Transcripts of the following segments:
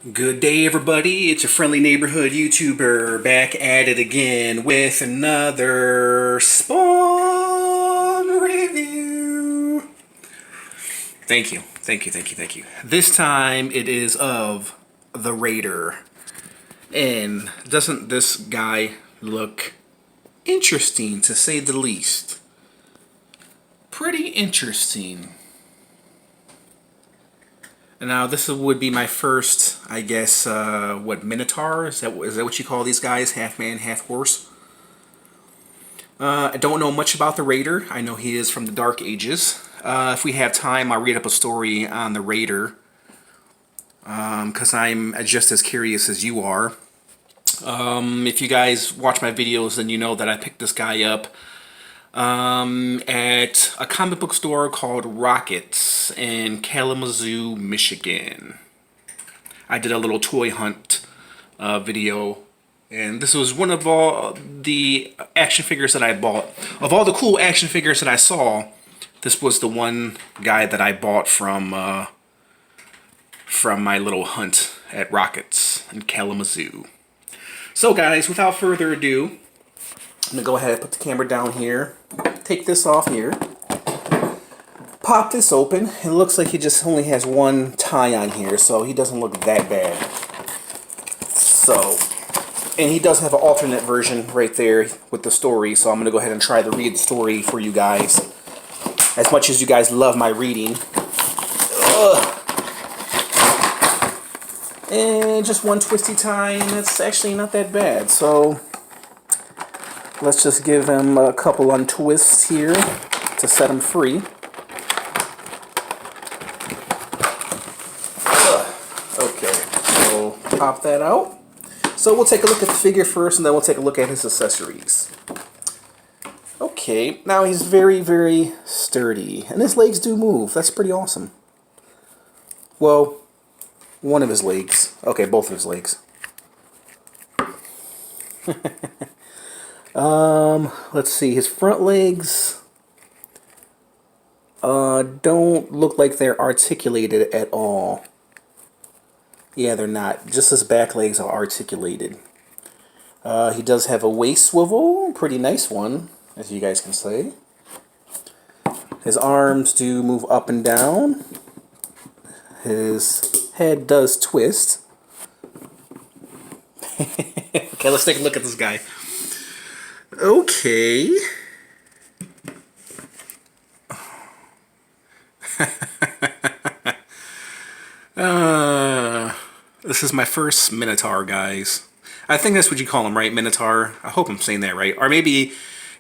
Good day, everybody. It's a friendly neighborhood YouTuber back at it again with another Spawn review. Thank you. Thank you. This time it is of the Raider. And doesn't this guy look interesting, to say the least? Pretty interesting. Now this would be my first, I guess, Minotaur? Is that what you call these guys? Half man, half horse? I don't know much about the Raider. I know he is from the Dark Ages. If we have time, I'll read up a story on the Raider, because I'm just as curious as you are. If you guys watch my videos, then you know that I picked this guy up at a comic book store called Rockets in Kalamazoo, Michigan. I did a little toy hunt video, and this was one of all the action figures that I bought. Of all the cool action figures that I saw, this was the one guy that I bought from my little hunt at Rockets in Kalamazoo. So guys, without further ado, I'm going to go ahead and put the camera down here, take this off here, pop this open. It looks like he just only has one tie on here, so he doesn't look that bad. So, and he does have an alternate version right there with the story, so I'm going to go ahead and try to read the story for you guys. As much as you guys love my reading. Ugh. And just one twisty tie, and that's actually not that bad, so let's just give him a couple untwists here to set him free. Okay, so pop that out. So we'll take a look at the figure first, and then we'll take a look at his accessories. Okay, now he's very, very sturdy, and his legs do move. That's pretty awesome. Well, one of his legs. Okay, both of his legs. Let's see, his front legs don't look like they're articulated at all. Yeah, they're not. Just his back legs are articulated. He does have a waist swivel, pretty nice one, as you guys can see. His arms do move up and down. His head does twist. Okay, let's take a look at this guy. Okay. This is my first Minotaur, guys. I think that's what you call him, right? Minotaur. I hope I'm saying that right. Or maybe,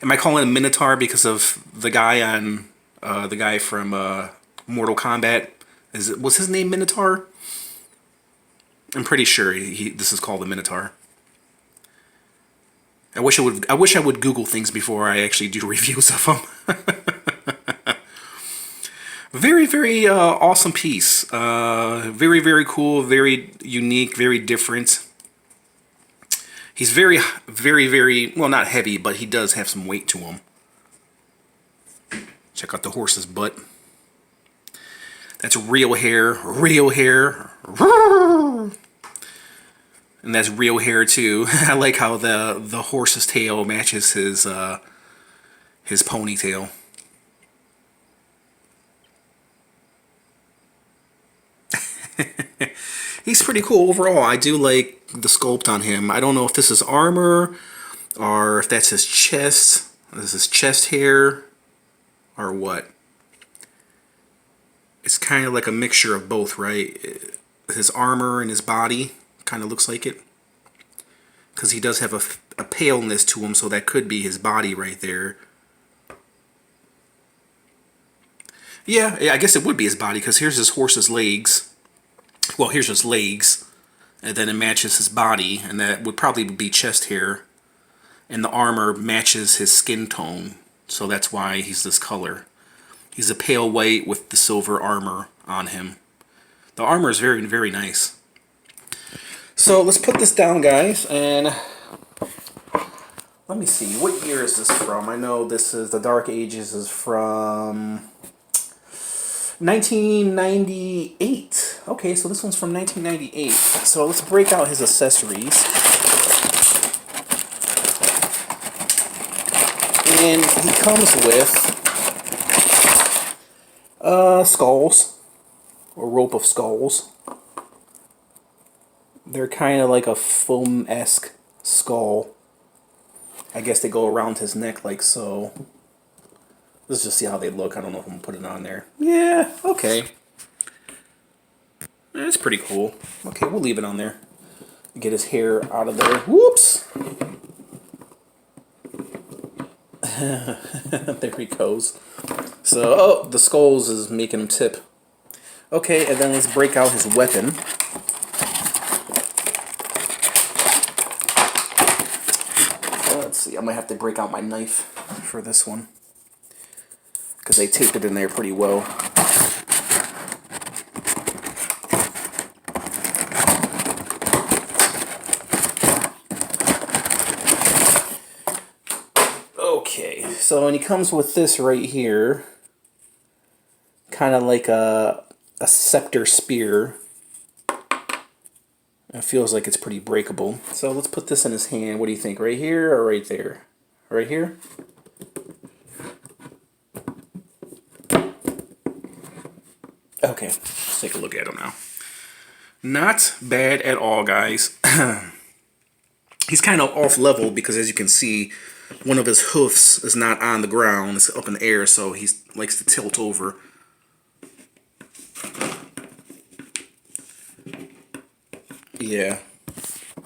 am I calling him Minotaur because of the guy on, the guy from Mortal Kombat? Was his name Minotaur? I'm pretty sure this is called the Minotaur. I wish I would Google things before I actually do reviews of them. Very, very awesome piece. Very, very cool. Very unique. Very different. He's very, very, very, well, not heavy, but he does have some weight to him. Check out the horse's butt. That's real hair. Real hair. And that's real hair too. I like how the horse's tail matches his ponytail. He's pretty cool overall. I do like the sculpt on him. I don't know if this is armor or if that's his chest. This is his chest hair or what. It's kind of like a mixture of both, right? His armor and his body kind of looks like it, because he does have a paleness to him, so that could be his body right there. Yeah, I guess it would be his body, because here's his horse's legs. Well, here's his legs, and then it matches his body, and that would probably be chest hair, and the armor matches his skin tone, so that's why he's this color. He's a pale white with the silver armor on him. The armor is very, very nice. So let's put this down, guys, and let me see. What year is this from? I know this is the Dark Ages is from 1998. Okay, so this one's from 1998. So let's break out his accessories. And he comes with skulls, a rope of skulls. They're kind of like a foam-esque skull. I guess they go around his neck like so. Let's just see how they look. I don't know if I'm going to put it on there. Yeah, okay. That's pretty cool. Okay, we'll leave it on there. Get his hair out of there. Whoops! There he goes. So, oh, the skulls is making him tip. Okay, and then let's break out his weapon. Let's see, I might have to break out my knife for this one, because they taped it in there pretty well. Okay, so when he comes with this right here, kind of like a scepter spear. It feels like it's pretty breakable. So let's put this in his hand. What do you think? Right here or right there? Right here? Okay, let's take a look at him now. Not bad at all, guys. He's kind of off level because, as you can see, one of his hoofs is not on the ground. It's up in the air, so he likes to tilt over. Yeah.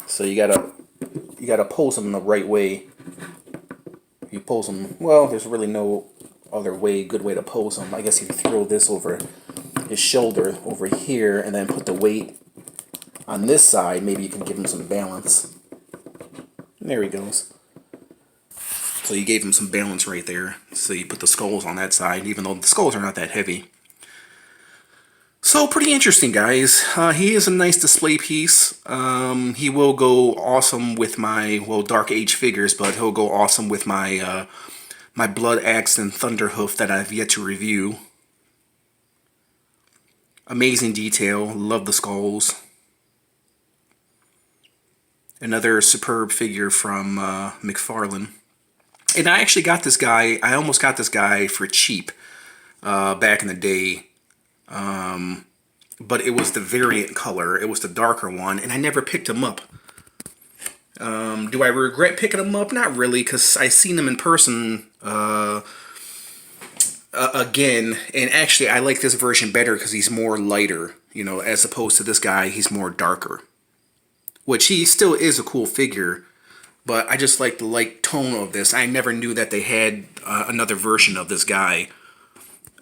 So you gotta pose him the right way. You pose him, well, there's really no other way, good way to pose him. I guess you throw this over his shoulder over here and then put the weight on this side. Maybe you can give him some balance. There he goes. So you gave him some balance right there. So you put the skulls on that side, even though the skulls are not that heavy. So pretty interesting, guys. He is a nice display piece. He will go awesome with my, well, Dark Age figures, but he'll go awesome with my my Blood Axe and Thunderhoof that I've yet to review. Amazing detail. Love the skulls. Another superb figure from McFarlane. And I actually got this guy, I almost got this guy for cheap back in the day. But it was the variant color. It was the darker one, and I never picked him up. Do I regret picking him up? Not really, because I seen him in person again, and actually I like this version better because he's more lighter, you know, as opposed to this guy, he's more darker. Which he still is a cool figure, but I just like the light tone of this. I never knew that they had another version of this guy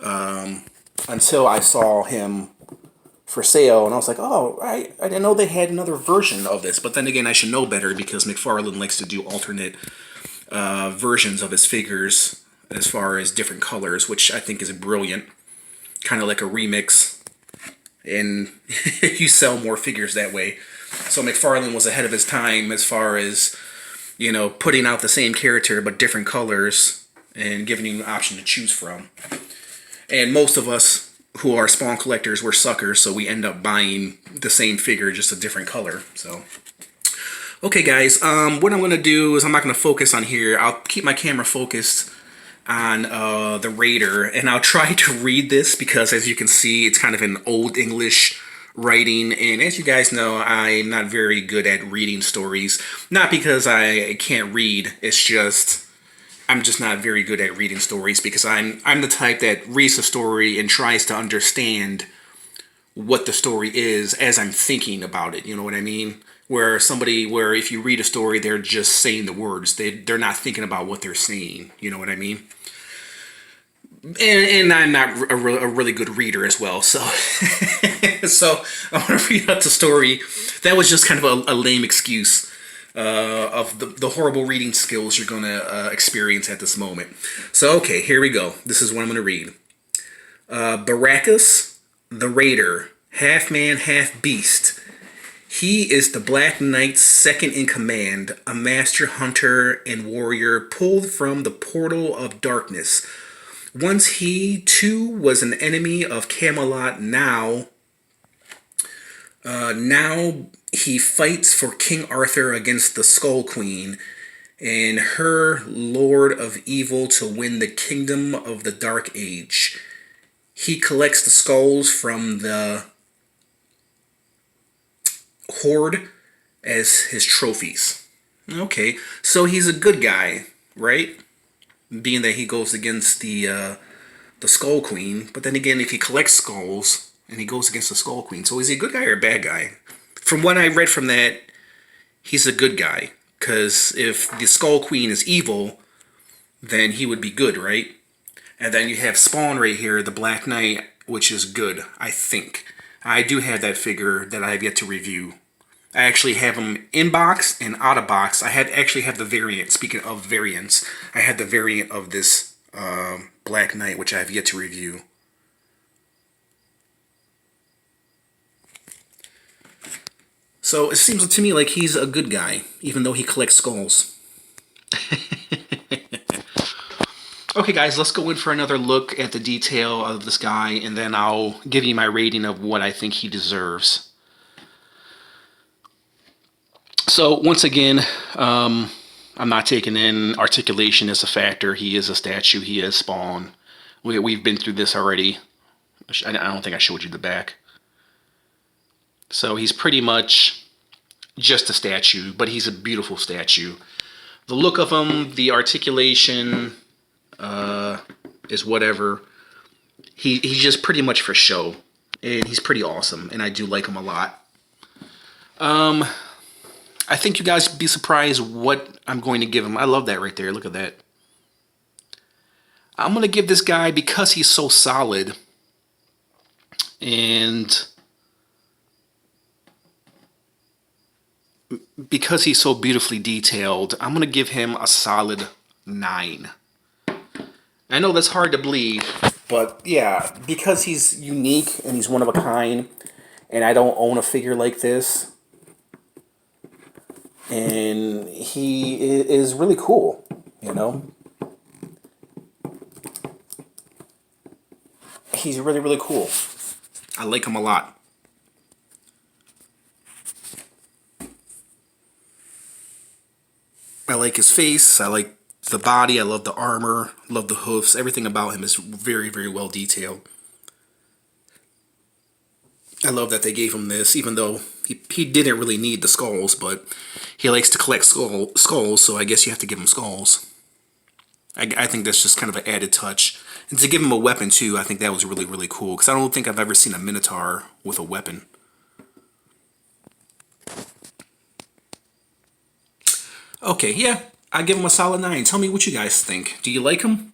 until I saw him for sale, and I was like, oh, I didn't know they had another version of this. But then again, I should know better because McFarlane likes to do alternate versions of his figures as far as different colors, which I think is brilliant. Kind of like a remix, and you sell more figures that way. So McFarlane was ahead of his time as far as, you know, putting out the same character but different colors and giving you an option to choose from. And most of us who are Spawn collectors, we're suckers, so we end up buying the same figure, just a different color. So, okay, guys, what I'm going to do is I'm not going to focus on here. I'll keep my camera focused on the Raider, and I'll try to read this because, as you can see, it's kind of an old English writing, and as you guys know, I'm not very good at reading stories. Not because I can't read, it's just I'm just not very good at reading stories because I'm the type that reads a story and tries to understand what the story is as I'm thinking about it. You know what I mean? Where if you read a story, they're just saying the words. They're not thinking about what they're saying. You know what I mean? And I'm not a really good reader as well. So, so I want to read out the story. That was just kind of a lame excuse of the horrible reading skills you're going to experience at this moment. So, okay, here we go. This is what I'm going to read. Baracus, the Raider, half man, half beast. He is the Black Knight's second in command, a master hunter and warrior pulled from the portal of darkness. Once he, too, was an enemy of Camelot, now Now he fights for King Arthur against the Skull Queen and her Lord of Evil to win the kingdom of the Dark Age. He collects the skulls from the Horde as his trophies. Okay, so he's a good guy, right? Being that he goes against the Skull Queen, but then again, if he collects skulls and he goes against the Skull Queen, so is he a good guy or a bad guy? From what I read from that, he's a good guy. Because if the Skull Queen is evil, then he would be good, right? And then you have Spawn right here, the Black Knight, which is good, I think. I do have that figure that I have yet to review. I actually have them in box and out of box. I actually have the variant. Speaking of variants, I had the variant of this Black Knight, which I have yet to review. So it seems to me like he's a good guy, even though he collects skulls. Okay guys, let's go in for another look at the detail of this guy, and then I'll give you my rating of what I think he deserves. So once again, I'm not taking in articulation as a factor. He is a statue. He is Spawn. We've been through this already. I don't think I showed you the back. So he's pretty much just a statue, but he's a beautiful statue. The look of him, the articulation is whatever. He's just pretty much for show, and he's pretty awesome, and I do like him a lot. I think you guys would be surprised what I'm going to give him. I love that right there. Look at that. I'm going to give this guy, because he's so solid and because he's so beautifully detailed, I'm going to give him a solid 9. I know that's hard to believe, but yeah, because he's unique and he's one of a kind, and I don't own a figure like this, and he is really cool, you know? He's really, really cool. I like him a lot. I like his face, I like the body, I love the armor, love the hoofs. Everything about him is very, very well detailed. I love that they gave him this, even though he didn't really need the skulls, but he likes to collect skulls, so I guess you have to give him skulls. I think that's just kind of an added touch. And to give him a weapon, too, I think that was really, really cool, because I don't think I've ever seen a Minotaur with a weapon. Okay, yeah, I give him a solid 9. Tell me what you guys think. Do you like him?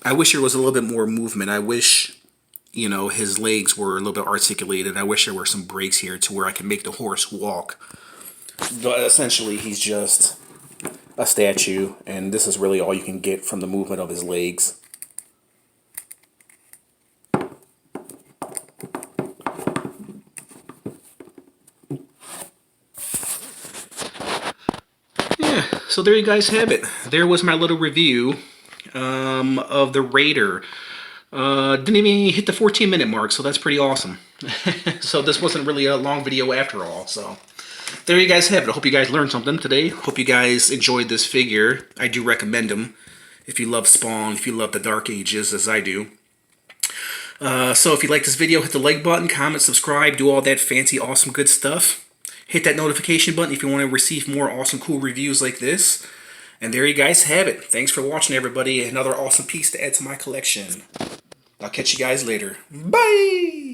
I wish there was a little bit more movement. I wish, you know, his legs were a little bit articulated. I wish there were some breaks here to where I can make the horse walk. But essentially, he's just a statue, and this is really all you can get from the movement of his legs. Yeah, so there you guys have it. There was my little review of the Raider. Didn't even hit the 14-minute mark, so that's pretty awesome. So this wasn't really a long video after all, so there you guys have it. I hope you guys learned something today. Hope you guys enjoyed this figure. I do recommend him if you love Spawn, if you love the Dark Ages, as I do. So if you like this video, hit the like button, comment, subscribe, do all that fancy, awesome, good stuff. Hit that notification button if you want to receive more awesome, cool reviews like this. And there you guys have it. Thanks for watching, everybody. Another awesome piece to add to my collection. I'll catch you guys later. Bye!